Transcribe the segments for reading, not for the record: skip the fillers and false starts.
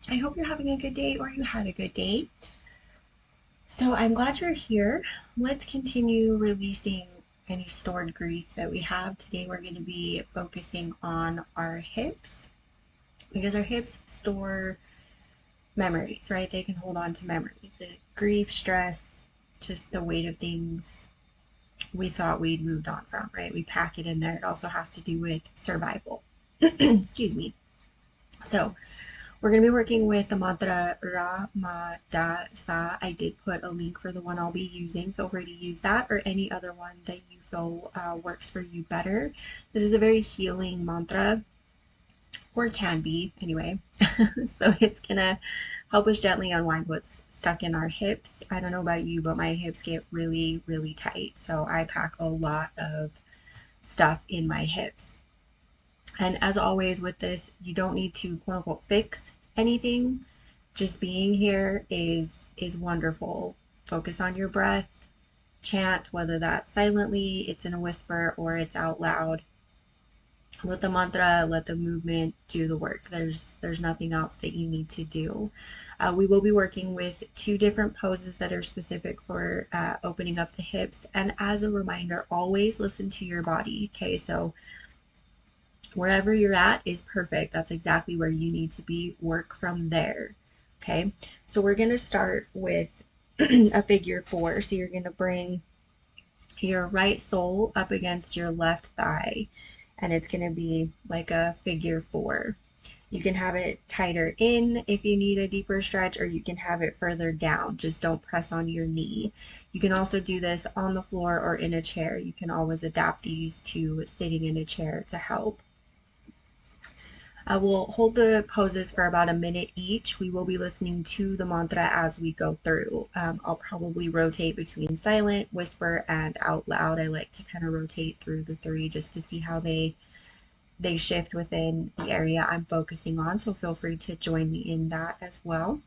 I hope you're having a good day or you had a good day. So I'm glad you're here. Let's continue releasing any stored grief that we have. Today we're going to be focusing on our hips because our hips store memories, right? They can hold on to memories. The grief, stress, just the weight of things we thought we'd moved on from, right? We pack it in there. It also has to do with survival. Excuse me. So, we're going to be working with the mantra Ra Ma Da Sa. I did put a link for the one I'll be using. Feel free to use that or any other one that you feel works for you better. This is a very healing mantra, or can be anyway. So it's going to help us gently unwind what's stuck in our hips. I don't know about you, but my hips get really, really tight. So I pack a lot of stuff in my hips. And as always with this, you don't need to quote unquote fix anything. Just being here is wonderful. Focus on your breath, chant, whether that's silently, it's in a whisper, or it's out loud. Let the mantra, let the movement do the work. There's nothing else that you need to do. We will be working with two different poses that are specific for opening up the hips. And as a reminder, always listen to your body. Okay, so wherever you're at is perfect. That's exactly where you need to be. Work from there. Okay, so we're going to start with a figure four. So you're going to bring your right sole up against your left thigh, and it's going to be like a figure four. You can have it tighter in if you need a deeper stretch, or you can have it further down. Just don't press on your knee. You can also do this on the floor or in a chair. You can always adapt these to sitting in a chair to help. We'll hold the poses for about a minute each. We will be listening to the mantra as we go through. I'll probably rotate between silent, whisper, and out loud. I like to kind of rotate through the three just to see how they shift within the area I'm focusing on. So feel free to join me in that as well.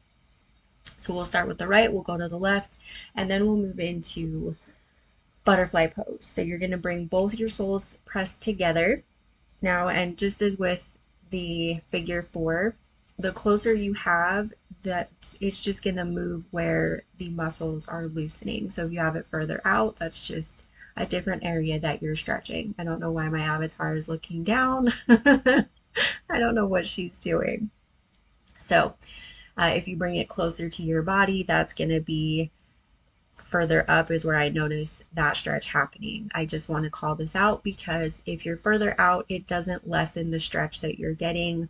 So we'll start with the right, we'll go to the left, and then we'll move into butterfly pose. So you're going to bring both your soles pressed together now, and just as with the figure four, the closer you have, that it's just going to move where the muscles are loosening. So if you have it further out, that's just a different area that you're stretching. I don't know why my avatar is looking down. I don't know what she's doing. So if you bring it closer to your body, that's going to be further up is where I notice that stretch happening. I just want to call this out because if you're further out, it doesn't lessen the stretch that you're getting.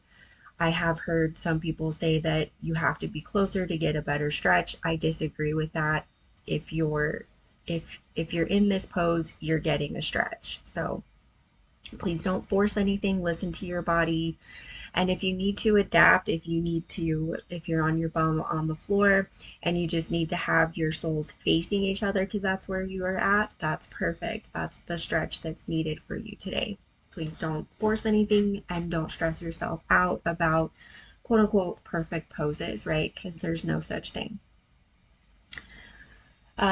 I have heard some people say that you have to be closer to get a better stretch. I disagree with that. If you're if you're in this pose, you're getting a stretch. So please don't force anything. Listen to your body. And if you need to adapt, if you're on your bum on the floor and you just need to have your soles facing each other because that's where you are at, that's perfect. That's the stretch that's needed for you today. Please don't force anything and don't stress yourself out about quote unquote perfect poses, right? Because there's no such thing.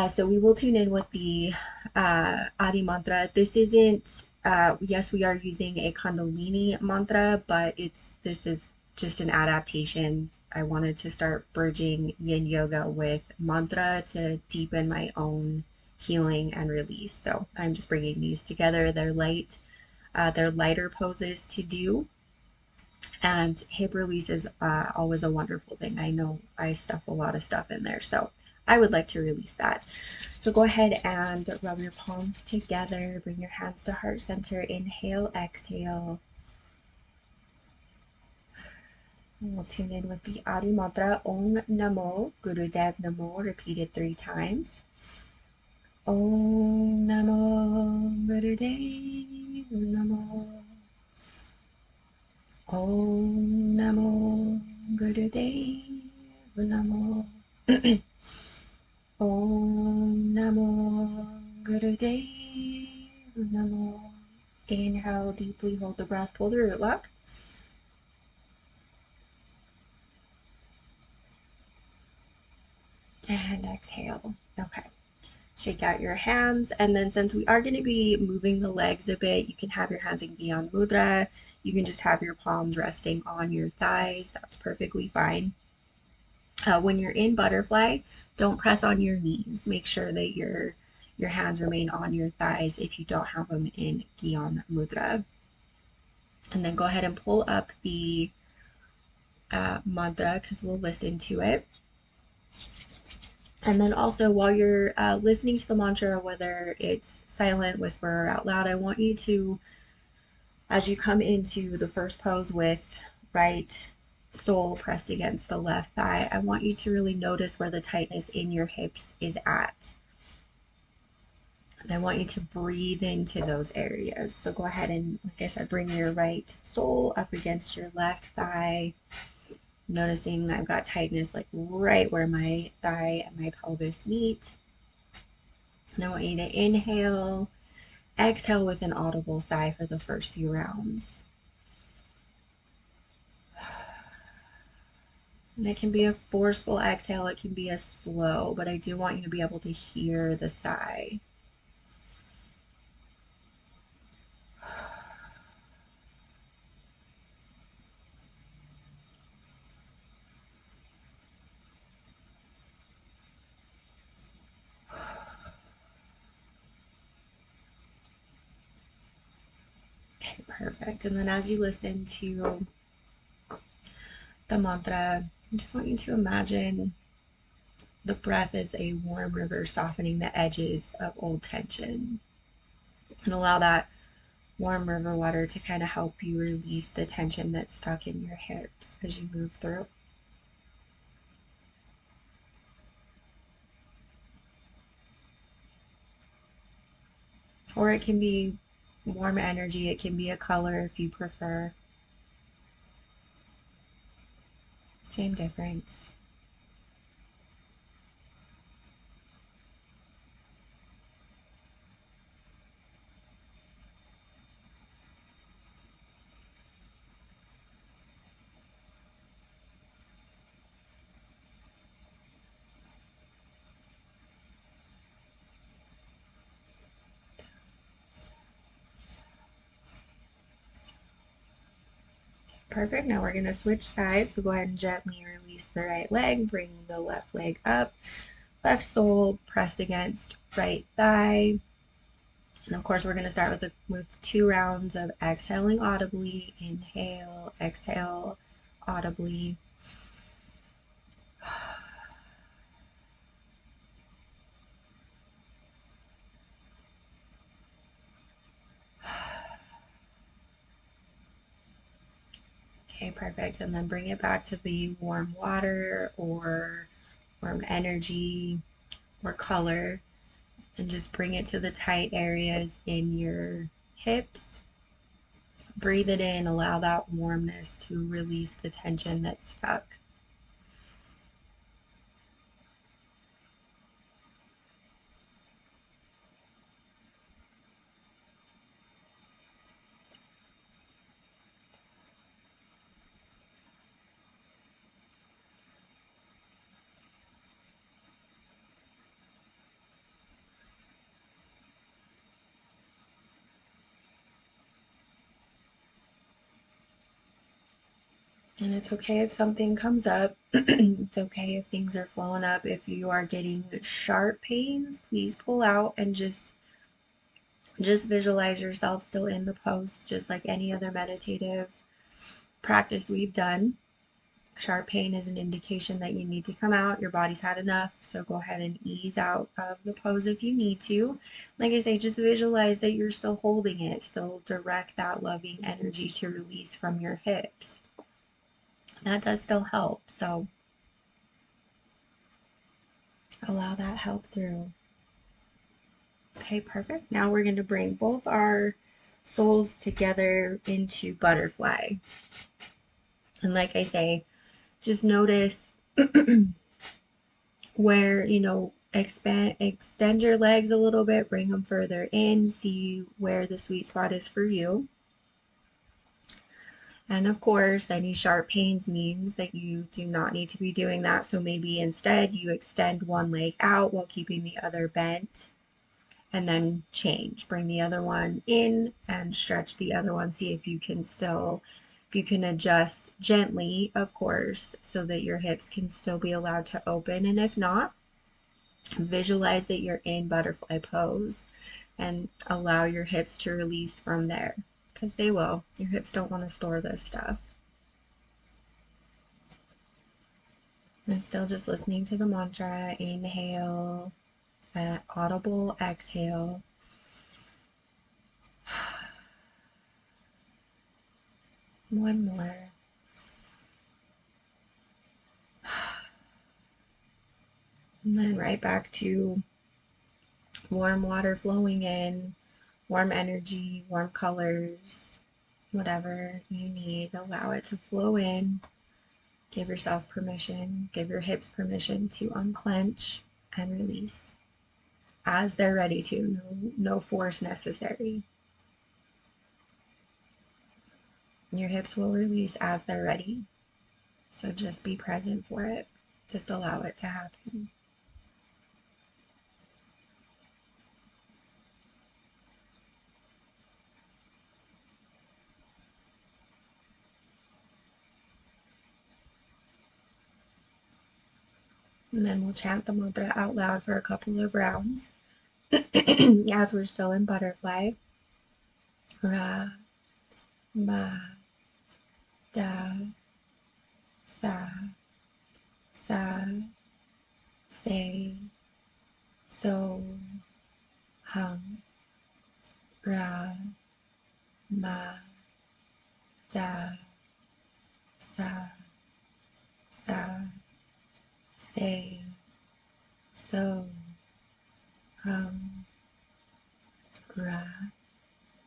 So we will tune in with the Adi mantra. This isn't, yes, we are using a Kundalini mantra, but this is just an adaptation. I wanted to start bridging yin yoga with mantra to deepen my own healing and release. So I'm just bringing these together. They're lighter poses to do. And hip release is always a wonderful thing. I know I stuff a lot of stuff in there, so I would like to release that. So go ahead and rub your palms together. Bring your hands to heart center. Inhale, exhale. And we'll tune in with the Adi mantra Om Namo Gurudev Namo, repeated 3 times. Om Namo Gurudev Namo. Om Namo Gurudev Namo. Om Namo Gurudev Namo. Inhale deeply, hold the breath, pull the root lock. And exhale. Okay. Shake out your hands, and then since we are going to be moving the legs a bit, you can have your hands in Gyan Mudra. You can just have your palms resting on your thighs. That's perfectly fine. When you're in butterfly, don't press on your knees. Make sure that your hands remain on your thighs if you don't have them in Gyan Mudra. And then go ahead and pull up the mantra because we'll listen to it. And then also while you're listening to the mantra, whether it's silent, whisper, or out loud, I want you to, as you come into the first pose with right sole pressed against the left thigh, I want you to really notice where the tightness in your hips is at. And I want you to breathe into those areas. So go ahead and, like I said, bring your right sole up against your left thigh. Noticing I've got tightness like right where my thigh and my pelvis meet. And I want you to inhale, exhale with an audible sigh for the first few rounds. And it can be a forceful exhale, it can be a slow, but I do want you to be able to hear the sigh. Okay, perfect. And then as you listen to the mantra, I just want you to imagine the breath as a warm river softening the edges of old tension. And allow that warm river water to kind of help you release the tension that's stuck in your hips as you move through. Or it can be warm energy, it can be a color if you prefer. Same difference. Perfect. Now we're going to switch sides. So go ahead and gently release the right leg, bring the left leg up, left sole pressed against right thigh. And of course, we're going to start with 2 rounds of exhaling audibly. Inhale, exhale audibly. Okay, perfect. And then bring it back to the warm water or warm energy or color. And just bring it to the tight areas in your hips. Breathe it in, allow that warmness to release the tension that's stuck. And it's okay if something comes up. It's okay if things are flowing up. If you are getting sharp pains, please pull out and just visualize yourself still in the pose, just like any other meditative practice we've done. Sharp pain is an indication that you need to come out. Your body's had enough, so go ahead and ease out of the pose if you need to. Like I say, just visualize that you're still holding it, still direct that loving energy to release from your hips. That does still help, so allow that help through. Okay, perfect. Now we're going to bring both our soles together into butterfly. And like I say, just notice where, extend your legs a little bit, bring them further in, see where the sweet spot is for you. And of course, any sharp pains means that you do not need to be doing that. So maybe instead you extend one leg out while keeping the other bent, and then change. Bring the other one in and stretch the other one. See if you can still You can adjust gently, of course, so that your hips can still be allowed to open. And if not, visualize that you're in butterfly pose and allow your hips to release from there, because they will. Your hips don't want to store this stuff. And still just listening to the mantra, inhale, audible exhale. One more. And then right back to warm water flowing in, warm energy, warm colors, whatever you need. Allow it to flow in. Give yourself permission, give your hips permission to unclench and release as they're ready to. No force necessary. Your hips will release as they're ready. So just be present for it. Just allow it to happen. And then we'll chant the mantra out loud for a couple of rounds as we're still in butterfly. Ra, ma, da, sa, sa, say, so, hum. Ra, ma, da, sa, sa, say, so, hum. Ra,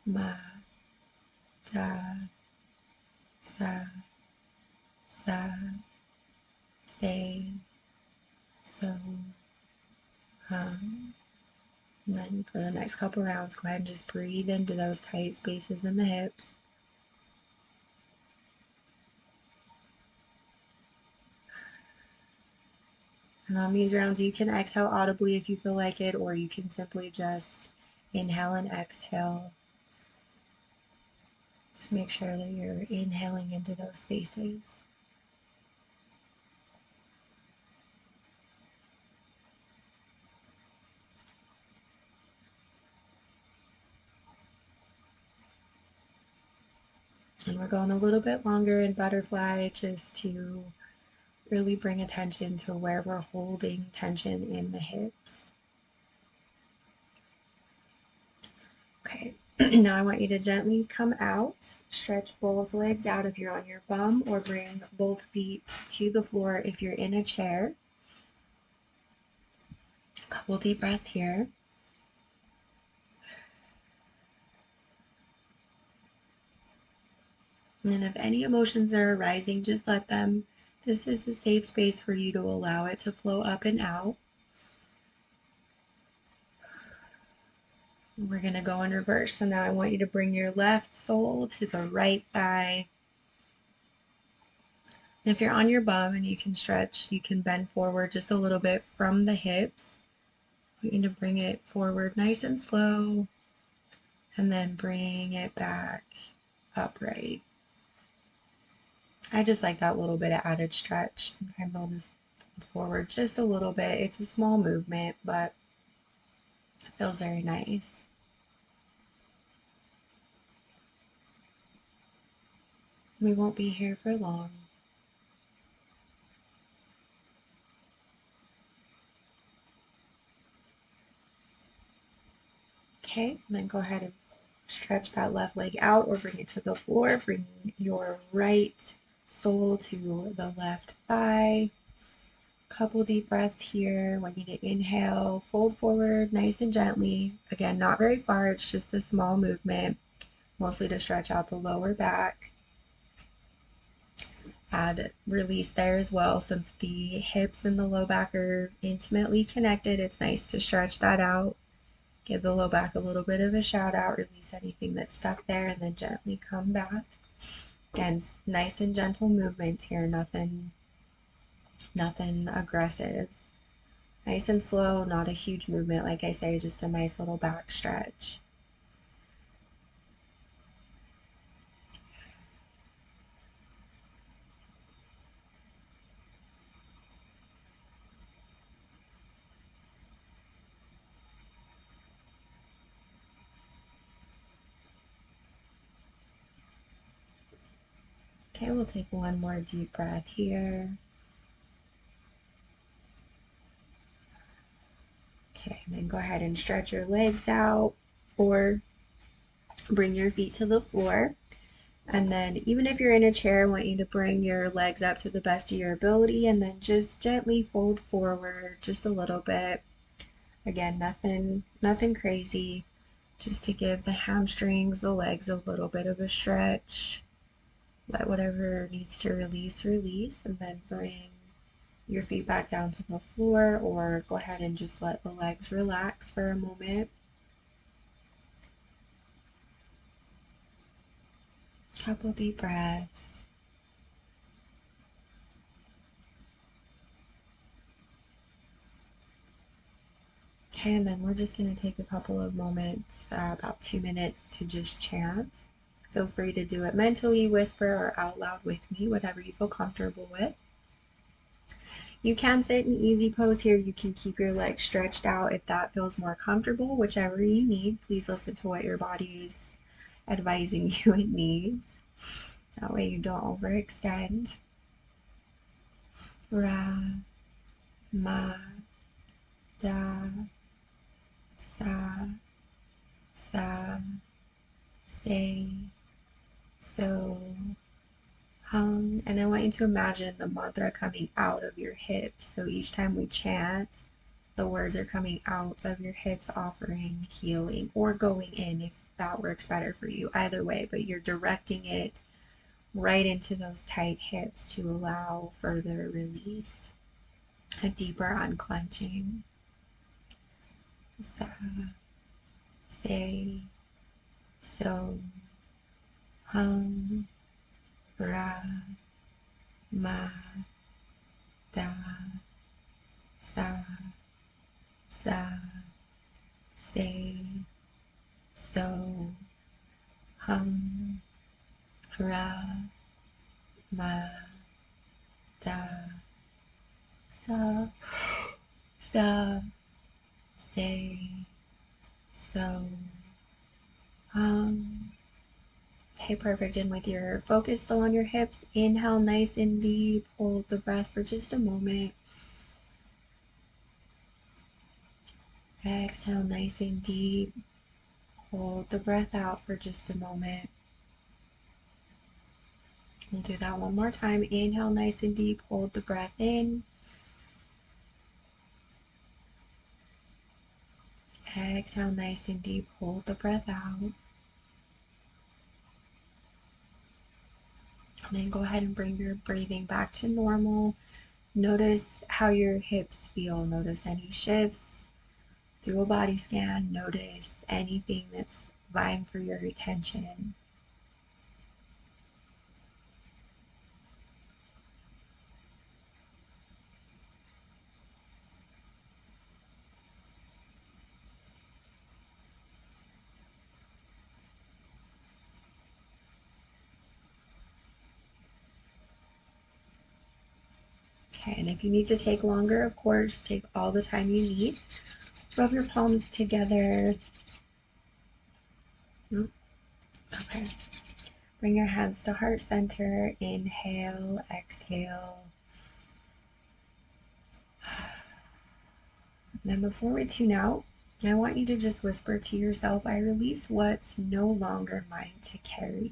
ma, da, sa, sa, say, so, hum. And then for the next couple rounds, go ahead and just breathe into those tight spaces in the hips. And on these rounds, you can exhale audibly if you feel like it, or you can simply just inhale and exhale. Just make sure that you're inhaling into those spaces. And we're going a little bit longer in butterfly just to really bring attention to where we're holding tension in the hips. Okay, now I want you to gently come out, stretch both legs out if you're on your bum, or bring both feet to the floor if you're in a chair. A couple deep breaths here. And then if any emotions are arising, just let them. This is a safe space for you to allow it to flow up and out. We're going to go in reverse. So now I want you to bring your left sole to the right thigh. And if you're on your bum and you can stretch, you can bend forward just a little bit from the hips. I want you to bring it forward nice and slow, and then bring it back upright. I just like that little bit of added stretch. Sometimes I'll just fold forward just a little bit. It's a small movement, but it feels very nice. We won't be here for long. Okay, and then go ahead and stretch that left leg out or bring it to the floor. Bring your right sole to the left thigh. Couple deep breaths here. I want you to inhale, fold forward nice and gently. Again, not very far, it's just a small movement, mostly to stretch out the lower back. Add release there as well. Since the hips and the low back are intimately connected, it's nice to stretch that out. Give the low back a little bit of a shout out, release anything that's stuck there, and then gently come back. Again, nice and gentle movement here, nothing aggressive. Nice and slow, not a huge movement, like I say, just a nice little back stretch. Okay, we'll take one more deep breath here. Okay, and then go ahead and stretch your legs out or bring your feet to the floor. And then even if you're in a chair, I want you to bring your legs up to the best of your ability and then just gently fold forward just a little bit. Again, nothing crazy, just to give the hamstrings, the legs a little bit of a stretch. Let whatever needs to release, release, and then bring your feet back down to the floor, or go ahead and just let the legs relax for a moment. Couple deep breaths. Okay, and then we're just going to take a couple of moments, about 2 minutes, to just chant. Feel free to do it mentally, whisper, or out loud with me, whatever you feel comfortable with. You can sit in easy pose here. You can keep your legs stretched out if that feels more comfortable, whichever you need. Please listen to what your body is advising you it needs. That way you don't overextend. Ra, ma, da, sa, sa, say, so, hum. And I want you to imagine the mantra coming out of your hips. So each time we chant, the words are coming out of your hips, offering healing, or going in if that works better for you. Either way, but you're directing it right into those tight hips to allow further release, a deeper unclenching. Sa, say, so, hum, ra, ma, da, sa, sa, say, so, hum, ra, ma, da, sa, sa, say, so, hum. Okay, perfect. And with your focus still on your hips, inhale nice and deep. Hold the breath for just a moment. Exhale nice and deep. Hold the breath out for just a moment. We'll do that one more time. Inhale nice and deep. Hold the breath in. Exhale nice and deep. Hold the breath out. And then go ahead and bring your breathing back to normal. Notice how your hips feel. Notice any shifts. Do a body scan. Notice anything that's vying for your attention. Okay, and if you need to take longer, of course, take all the time you need. Rub your palms together. Okay. Bring your hands to heart center. Inhale, exhale. And then before we tune out, I want you to just whisper to yourself, I release what's no longer mine to carry.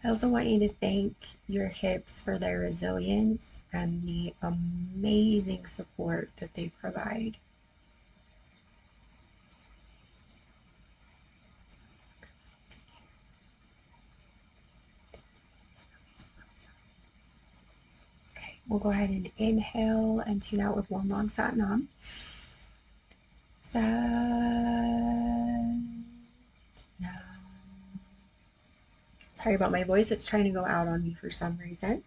I also want you to thank your hips for their resilience and the amazing support that they provide. Okay, we'll go ahead and inhale and tune out with one long Sat Nam. Sat Nam. Sorry about my voice, it's trying to go out on me for some reason.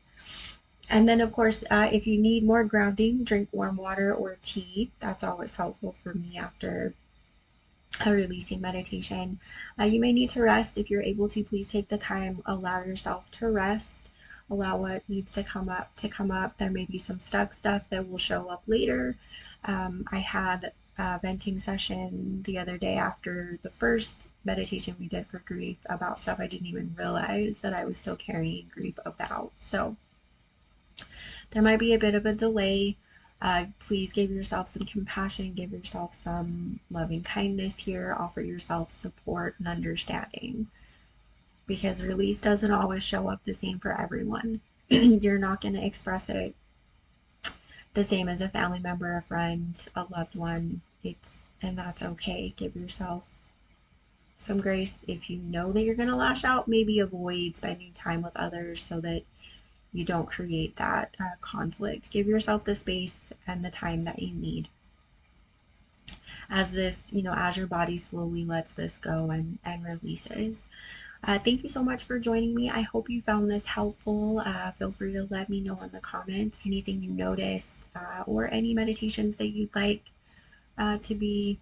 And then, of course, if you need more grounding, drink warm water or tea. That's always helpful for me after a releasing meditation. You may need to rest. If you're able to, please take the time, allow yourself to rest. Allow what needs to come up to come up. There may be some stuck stuff that will show up later. I had venting session the other day after the first meditation we did for grief about stuff I didn't even realize that I was still carrying grief about. So there might be a bit of a delay. Please give yourself some compassion, give yourself some loving kindness here, offer yourself support and understanding because release doesn't always show up the same for everyone. You're not going to express it the same as a family member, a friend, a loved one. And that's okay. Give yourself some grace. If you know that you're going to lash out, maybe avoid spending time with others so that you don't create that conflict. Give yourself the space and the time that you need as as your body slowly lets this go and releases. Thank you so much for joining me. I hope you found this helpful. Feel free to let me know in the comments anything you noticed or any meditations that you'd like uh, to be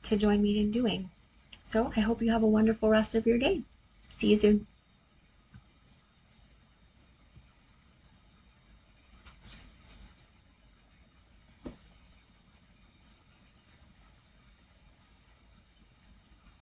to join me in doing. So I hope you have a wonderful rest of your day. See you soon.